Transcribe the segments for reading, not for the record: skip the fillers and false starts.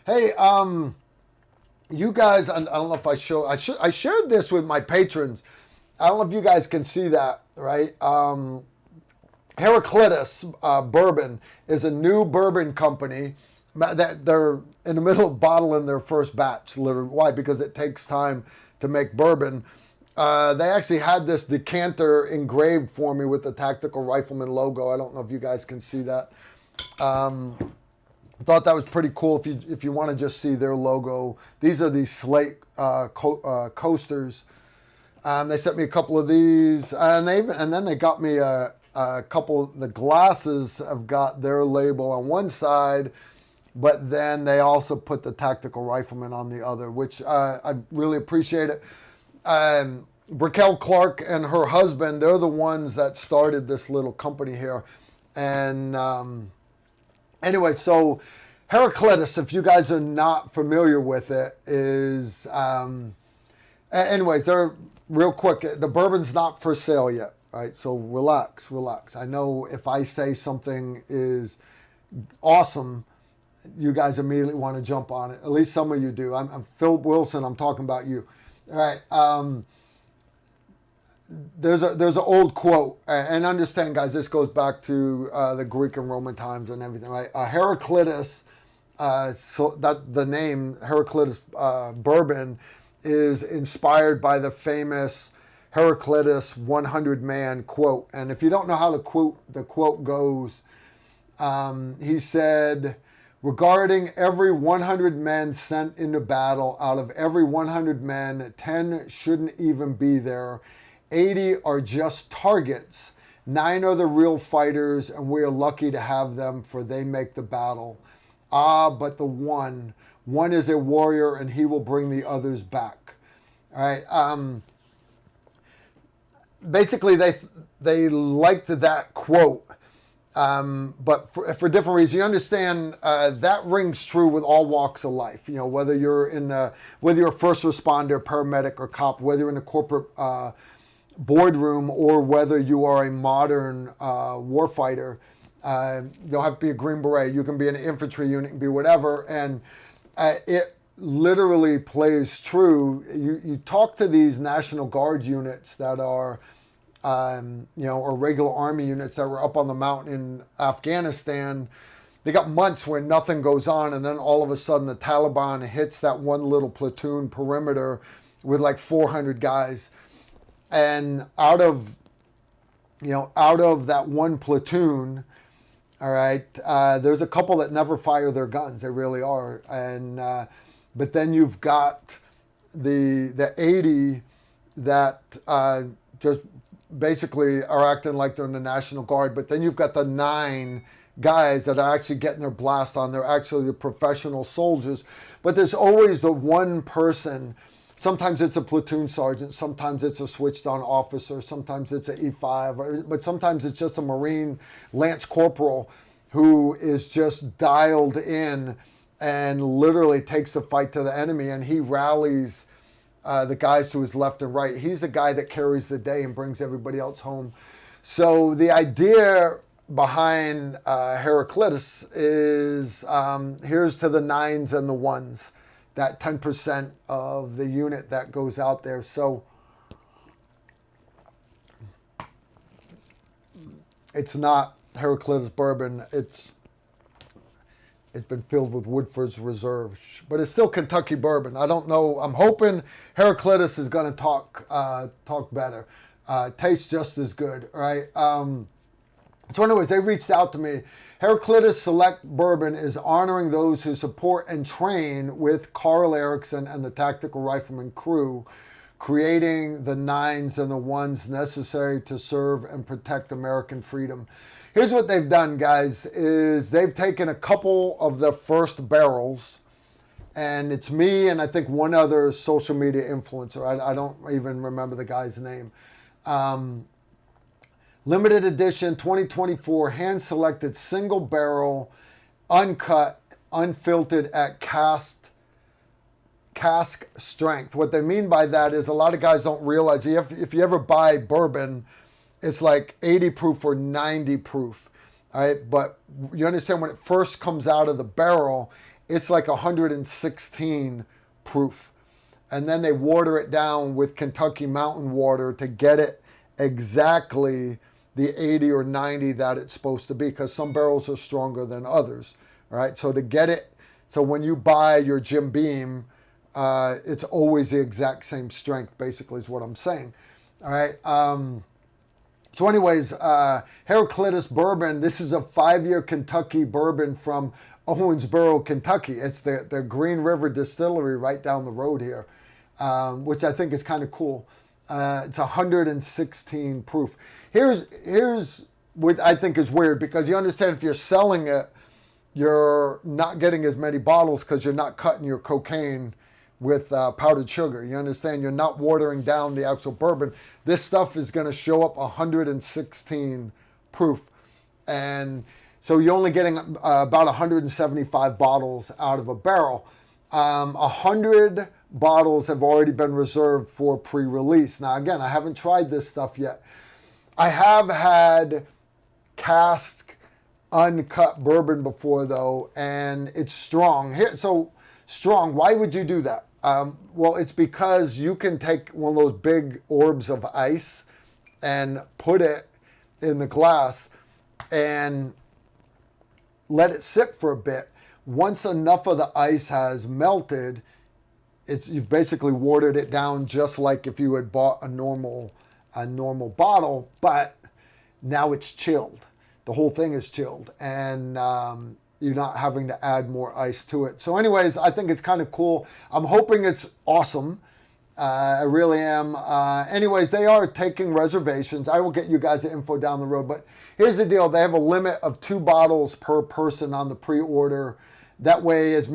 Hey, you guys, I don't know if I shared this with my patrons. I don't know if you guys can see that, right? Heraclitus Bourbon is a new bourbon company that they're in the middle of bottling their first batch. Literally, why? Because it takes time to make bourbon. They actually had this decanter engraved for me with the Tactical Rifleman logo. I don't know if you guys can see that. Thought that was pretty cool. If you want to just see their logo, these are these slate coasters. They sent me a couple of these, and then they got me a couple. The glasses have got their label on one side, but then they also put the Tactical Rifleman on the other, which I really appreciate it. Brickell Clark and her husband, they're the ones that started this little company here, and anyway, so Heraclitus, if you guys are not familiar with it, is anyways, they're real quick. The bourbon's not for sale yet, right? So relax. I know if I say something is awesome, you guys immediately want to jump on it. At least some of you do. I'm Phil Wilson. I'm talking about you. All right. There's an old quote, and understand, guys, this goes back to the Greek and Roman times and everything, right? Heraclitus, so that the name Heraclitus Bourbon is inspired by the famous Heraclitus 100-man quote. And if you don't know how the quote goes, he said, regarding every 100 men sent into battle, out of every 100 men, 10 shouldn't even be there. 80 are just targets. 9 are the real fighters, and we are lucky to have them, for they make the battle. Ah, but the one is a warrior, and he will bring the others back. All right. Basically, they liked that quote, but for different reasons. You understand that rings true with all walks of life. You know, whether you're whether you're a first responder, paramedic, or cop, whether you're in a corporate boardroom, or whether you are a modern warfighter. You don't have to be a Green Beret. You can be an infantry unit, and be whatever. And it literally plays true. You talk to these National Guard units that are, or regular Army units that were up on the mountain in Afghanistan. They got months where nothing goes on, and then all of a sudden the Taliban hits that one little platoon perimeter with like 400 guys. And out of that one platoon, all right, there's a couple that never fire their guns. They really are. And but then you've got the 80 that just basically are acting like they're in the National Guard. But then you've got the 9 guys that are actually getting their blast on. They're actually the professional soldiers. But there's always the one person. Sometimes it's a platoon sergeant, sometimes it's a switched on officer, sometimes it's an E5, but sometimes it's just a Marine Lance Corporal who is just dialed in and literally takes the fight to the enemy, and he rallies the guys to his left and right. He's the guy that carries the day and brings everybody else home. So the idea behind Heraclitus is here's to the 9s and the 1s. That 10% of the unit that goes out there. So it's not Heraclitus Bourbon. It's been filled with Woodford's Reserve, but it's still Kentucky Bourbon. I don't know. I'm hoping Heraclitus is going to talk better. Tastes just as good, right? So anyways, they reached out to me. Heraclitus Select Bourbon is honoring those who support and train with Karl Erickson and the Tactical Rifleman crew, creating the 9s and the 1s necessary to serve and protect American freedom. Here's what they've done, guys, is they've taken a couple of the first barrels, and it's me and I think one other social media influencer. I don't even remember the guy's name. Limited edition 2024 hand-selected single barrel, uncut, unfiltered at cask strength. What they mean by that is a lot of guys don't realize if you ever buy bourbon, it's like 80 proof or 90 proof. All right, but you understand when it first comes out of the barrel, it's like 116 proof. And then they water it down with Kentucky mountain water to get it exactly the 80 or 90 that it's supposed to be, because some barrels are stronger than others, right? So to get it, so when you buy your Jim Beam, it's always the exact same strength, basically, is what I'm saying. All right. So anyways, Heraclitus Bourbon, this is a 5-year Kentucky bourbon from Owensboro, Kentucky. It's the Green River Distillery right down the road here, which I think is kind of cool. It's 116 proof. Here's what I think is weird, because you understand if you're selling it, you're not getting as many bottles because you're not cutting your cocaine with powdered sugar. You understand? You're not watering down the actual bourbon. This stuff is going to show up 116 proof. And so you're only getting about 175 bottles out of a barrel. 100 bottles have already been reserved for pre-release. Now, again, I haven't tried this stuff yet. I have had cask uncut bourbon before, though, and it's strong. So strong, why would you do that? Well, it's because you can take one of those big orbs of ice and put it in the glass and let it sit for a bit. Once enough of the ice has melted, you've basically watered it down just like if you had bought a normal bottle, but now it's chilled. The whole thing is chilled, and you're not having to add more ice to it. So anyways, I think it's kind of cool. I'm hoping it's awesome. I really am. Anyways, they are taking reservations. I will get you guys the info down the road. But here's the deal. They have a limit of 2 bottles per person on the pre-order. That way, as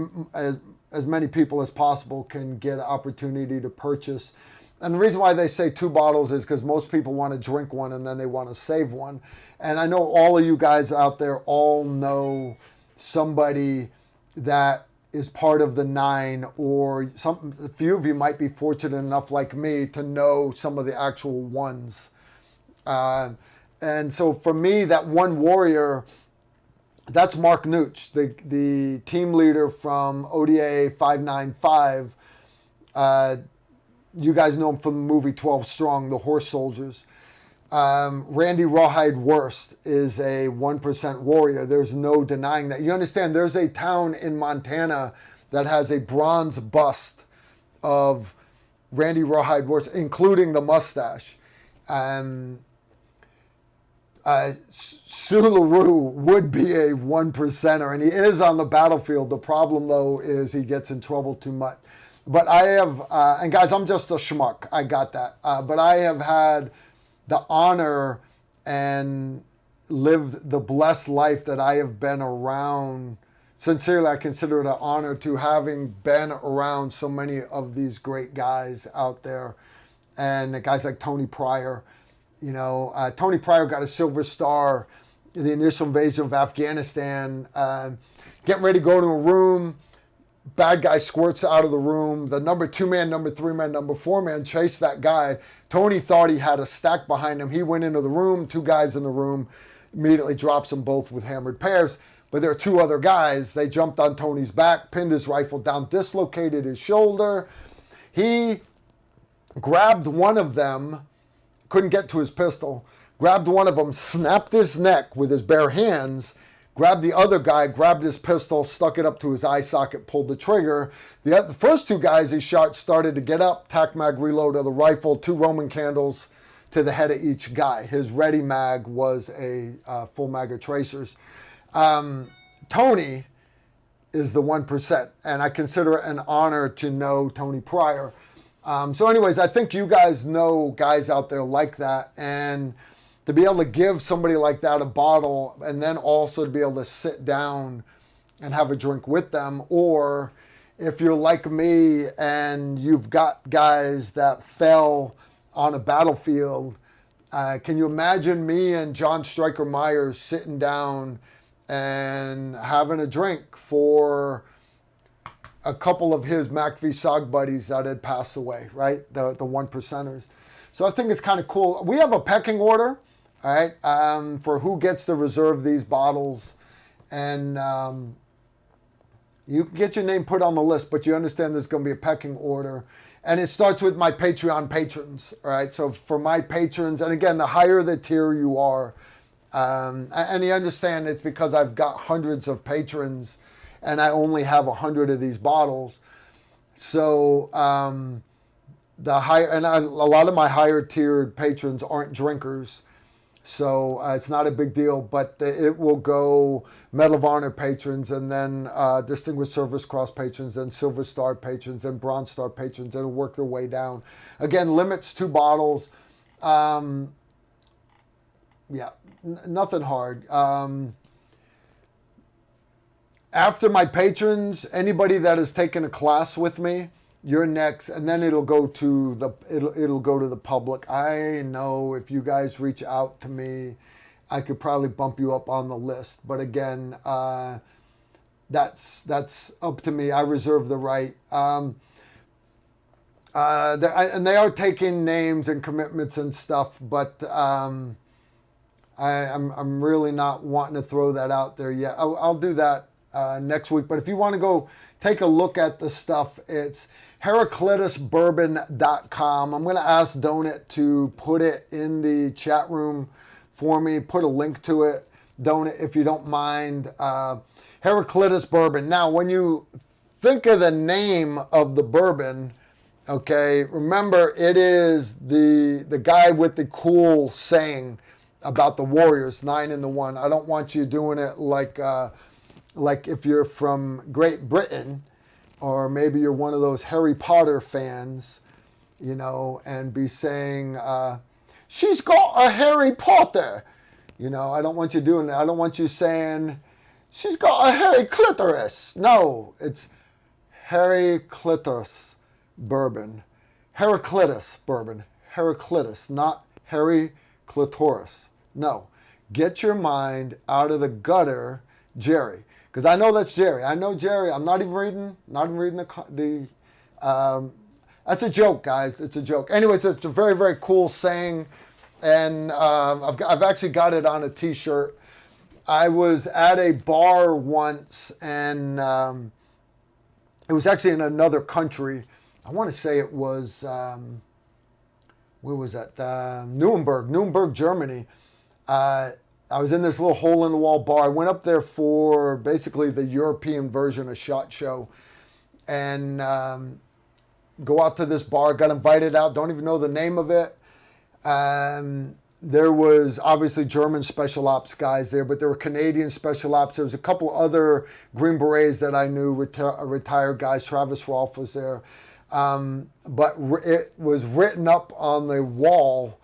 many people as possible can get an opportunity to purchase. And the reason why they say 2 bottles is because most people want to drink one and then they want to save one. And I know all of you guys out there all know somebody that is part of the 9, or a few of you might be fortunate enough, like me, to know some of the actual ones. And so for me, that one warrior, that's Mark Nooch, the team leader from ODA 595. You guys know him from the movie 12 Strong, the Horse Soldiers. Randy Rawhide Worst is a 1% warrior. There's no denying that. You understand, there's a town in Montana that has a bronze bust of Randy Rawhide Worst, including the mustache. Sularu would be a 1%er, and he is on the battlefield. The problem, though, is he gets in trouble too much. But I have, and guys, I'm just a schmuck. I got that. But I have had the honor and lived the blessed life that I have been around. Sincerely, I consider it an honor to having been around so many of these great guys out there. And the guys like Tony Pryor. You know, Tony Pryor got a Silver Star in the initial invasion of Afghanistan. Getting ready to go to a room. Bad guy squirts out of the room. The number 2 man, number 3 man, number 4 man chased that guy. Tony thought he had a stack behind him. He went into the room, 2 guys in the room, immediately drops them both with hammered pears. But there are 2 other guys. They jumped on Tony's back, pinned his rifle down, dislocated his shoulder. He grabbed one of them, couldn't get to his pistol, grabbed one of them, snapped his neck with his bare hands, grabbed the other guy, grabbed his pistol, stuck it up to his eye socket, pulled the trigger. The first 2 guys he shot started to get up, tac mag reload of the rifle, 2 Roman candles to the head of each guy. His ready mag was a full mag of tracers. Tony is the 1%, and I consider it an honor to know Tony Pryor. So anyways, I think you guys know guys out there like that, and to be able to give somebody like that a bottle and then also to be able to sit down and have a drink with them. Or if you're like me and you've got guys that fell on a battlefield, can you imagine me and John Stryker Myers sitting down and having a drink for a couple of his MACV-SOG buddies that had passed away, right? The 1%ers. So I think it's kind of cool. We have a pecking order, all right, for who gets to reserve these bottles. And You can get your name put on the list, but you understand there's going to be a pecking order. And it starts with my Patreon patrons, all right? So for my patrons, and again, the higher the tier you are, and you understand it's because I've got hundreds of patrons and I only have 100 of these bottles. So the higher, and a lot of my higher tiered patrons aren't drinkers. So it's not a big deal, but it will go Medal of Honor patrons, and then Distinguished Service Cross patrons, then Silver Star patrons, and Bronze Star patrons, and it'll work their way down. Again, limits 2 bottles. Yeah, nothing hard. After my patrons, anybody that has taken a class with me, you're next, and then it'll go to the public. I know if you guys reach out to me, I could probably bump you up on the list. But again, that's up to me. I reserve the right. And they are taking names and commitments and stuff, but I'm really not wanting to throw that out there yet. I'll do that next week. But if you want to go take a look at the stuff, it's HeraclitusBourbon.com. I'm going to ask Donut to put it in the chat room for me. Put a link to it, Donut, if you don't mind. Heraclitus Bourbon. Now, when you think of the name of the bourbon, okay, remember it is the guy with the cool saying about the Warriors, 9 and the 1. I don't want you doing it like if you're from Great Britain, or maybe you're one of those Harry Potter fans, you know, and be saying, she's got a Harry Potter. You know, I don't want you doing that. I don't want you saying, she's got a hairy clitoris. No, it's Heraclitus Bourbon. Heraclitus Bourbon. Heraclitus, not Harry Clitoris. No. Get your mind out of the gutter, Jerry. Because I know that's Jerry. I know Jerry. I'm not even reading the that's a joke, guys. It's a joke. Anyways, it's a very, very cool saying. And I've actually got it on a t-shirt. I was at a bar once, and it was actually in another country. I want to say it was, where was that? Nuremberg, Germany. I was in this little hole-in-the-wall bar. I went up there for basically the European version of SHOT Show, and go out to this bar. Got invited out. Don't even know the name of it. There was obviously German special ops guys there, but there were Canadian special ops. There was a couple other Green Berets that I knew, retired guys. Travis Rolfe was there. But it was written up on the wall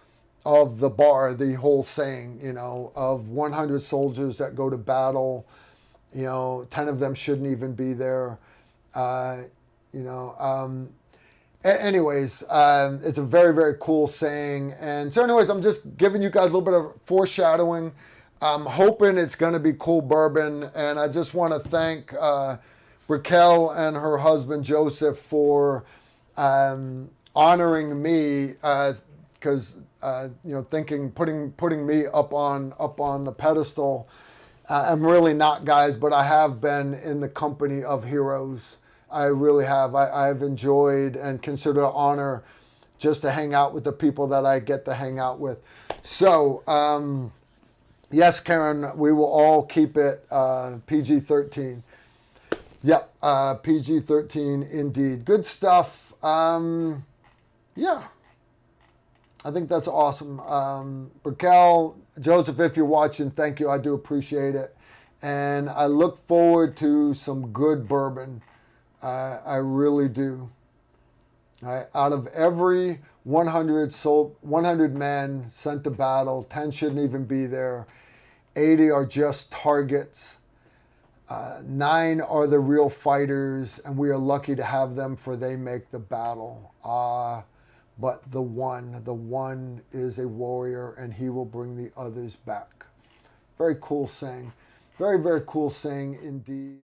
of the bar, the whole saying, you know, of 100 soldiers that go to battle, you know, 10 of them shouldn't even be there. Anyways, it's a very, very cool saying. And so anyways, I'm just giving you guys a little bit of foreshadowing. I'm hoping it's going to be cool bourbon. And I just want to thank Raquel and her husband, Joseph, for honoring me, because putting me up on the pedestal. I'm really not, guys, but I have been in the company of heroes. I really have. I've enjoyed and consider it an honor just to hang out with the people that I get to hang out with. So, yes, Karen, we will all keep it PG-13. Yep, PG-13 indeed. Good stuff. Yeah. I think that's awesome. Raquel, Joseph, if you're watching, thank you. I do appreciate it. And I look forward to some good bourbon. I really do. Out of every 100 men sent to battle, 10 shouldn't even be there. 80 are just targets. 9 are the real fighters, and we are lucky to have them, for they make the battle. But the one is a warrior, and he will bring the others back. Very cool saying. Very, very cool saying indeed.